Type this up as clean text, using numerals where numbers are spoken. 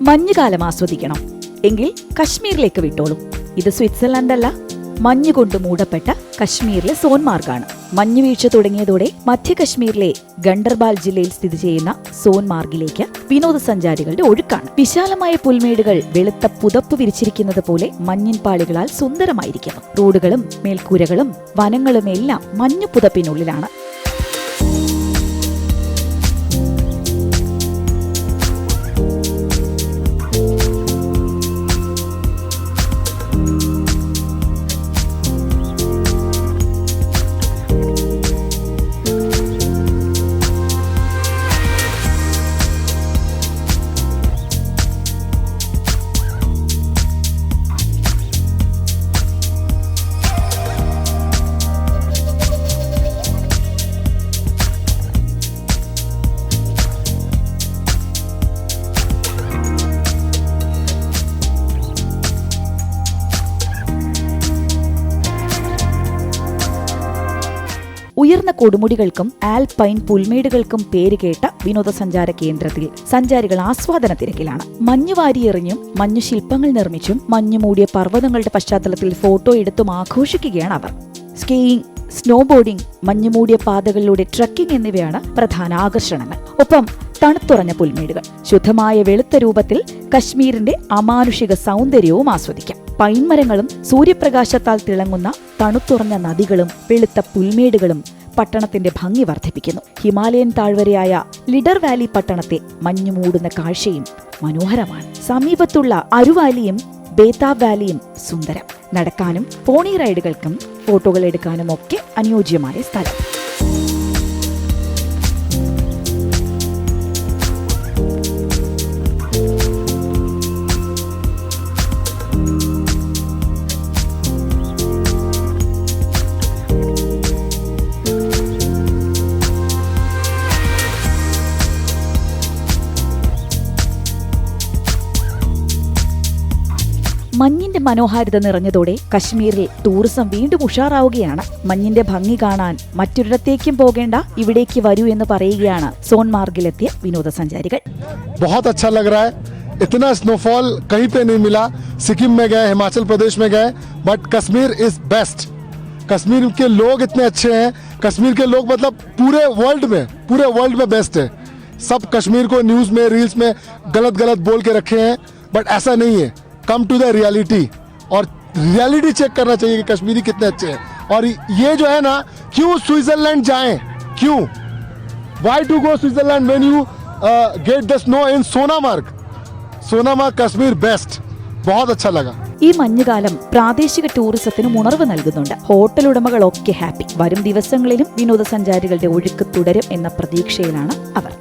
മഞ്ഞുകാലം ആസ്വദിക്കണം എങ്കിൽ കശ്മീരിലേക്ക് വിട്ടോളൂ. ഇത് സ്വിറ്റ്സർലൻഡ് അല്ല, മഞ്ഞുകൊണ്ട് മൂടപ്പെട്ട കശ്മീരിലെ സോൻമാർഗാണ്. മഞ്ഞുവീഴ്ച തുടങ്ങിയതോടെ മധ്യ കശ്മീരിലെ ഗണ്ടർബാൽ ജില്ലയിൽ സ്ഥിതി ചെയ്യുന്ന സോൻമാർഗിലേക്ക് വിനോദസഞ്ചാരികളുടെ ഒഴുക്കാണ്. വിശാലമായ പുൽമേടുകൾ വെളുത്ത പുതപ്പ് വിരിച്ചിരിക്കുന്നത് പോലെ മഞ്ഞിൻ പാളികളാൽ സുന്ദരമായിരിക്കുന്നു. റോഡുകളും മേൽക്കൂരകളും വനങ്ങളും എല്ലാം മഞ്ഞു പുതപ്പിനുള്ളിലാണ്. ഉയർന്ന കൊടുമുടികൾക്കും ആൽപൈൻ പുൽമേടുകൾക്കും പേരുകേട്ട വിനോദസഞ്ചാര കേന്ദ്രത്തിൽ സഞ്ചാരികൾ ആസ്വാദന തിരക്കിലാണ്. മഞ്ഞുവാരിയെറിഞ്ഞും മഞ്ഞു ശില്പങ്ങൾ നിർമ്മിച്ചും മഞ്ഞുമൂടിയ പർവ്വതങ്ങളുടെ പശ്ചാത്തലത്തിൽ ഫോട്ടോ എടുത്തും ആഘോഷിക്കുകയാണ് അവർ. സ്കീയിങ്, സ്നോബോർഡിംഗ്, മഞ്ഞുമൂടിയ പാതകളിലൂടെ ട്രക്കിംഗ് എന്നിവയാണ് പ്രധാന ആകർഷണങ്ങൾ. ഒപ്പം തണുത്തുറഞ്ഞ പുൽമേടുകൾ, ശുദ്ധമായ വെളുത്ത രൂപത്തിൽ കശ്മീരിന്റെ അമാനുഷിക സൗന്ദര്യവും ആസ്വദിക്കാം. പൈൻമരങ്ങളും സൂര്യപ്രകാശത്താൽ തിളങ്ങുന്ന തണുത്തുറഞ്ഞ നദികളും വെളുത്ത പുൽമേടുകളും പട്ടണത്തിന്റെ ഭംഗി വർദ്ധിപ്പിക്കുന്നു. ഹിമാലയൻ താഴ്വരയായ ലിഡർ വാലി പട്ടണത്തെ മഞ്ഞുമൂടുന്ന കാഴ്ചയും മനോഹരമാണ്. സമീപത്തുള്ള അരുവാലിയും ബേതാബ് വാലിയും സുന്ദരം. നടക്കാനും പോണി റൈഡുകൾക്കും ഫോട്ടോകൾ എടുക്കാനും ഒക്കെ അനുയോജ്യമായ സ്ഥലം. മഞ്ഞിന്റെ മനോഹാരിത നിറഞ്ഞതോടെ കശ്മീരിൽ ടൂറിസം വീണ്ടും ഉഷാറാവുകയാണ്. മഞ്ഞിന്റെ ഭംഗി കാണാൻ മറ്റൊരിടത്തേക്കും പോകേണ്ട, ഇവിടേക്ക് വരൂ എന്ന് പറയുകയാണ് സോൻമാർഗിലെത്തിയ വിനോദസഞ്ചാരികൾ. बहुत अच्छा लग रहा है. इतना स्नोफॉल कहीं पे नहीं मिला. सिक्किम में गए, हिमाचल प्रदेश में गए, but Kashmir is best. Kashmir के लोग इतने अच्छे हैं. कश्मीर के लोग मतलब पूरे वर्ल्ड में बेस्ट है. सब कश्मीर को न्यूज में, रील्स में गलत बोल के रखे हैं, बट ऐसा नहीं है. कम टू द रियलिटी, और रियलिटी चेक करना चाहिए कि कश्मीरी कितने अच्छे हैं. और ये जो है ना, क्यों स्विट्जरलैंड जाएं, क्यों, why to go Switzerland when you get the snow in Sonamarg. Kashmir best. बहुत अच्छा लगा. ഈ മഞ്ഞുകാലം പ്രാദേശിക ടൂറിസത്തിനും ഉണർവ് നൽകുന്നുണ്ട്. ഹോട്ടൽ ഉടമകളൊക്കെ ഹാപ്പി. വരും ദിവസങ്ങളിലും വിനോദസഞ്ചാരികളുടെ ഒഴുക്ക് തുടരും എന്ന പ്രതീക്ഷയിലാണ് അവർ.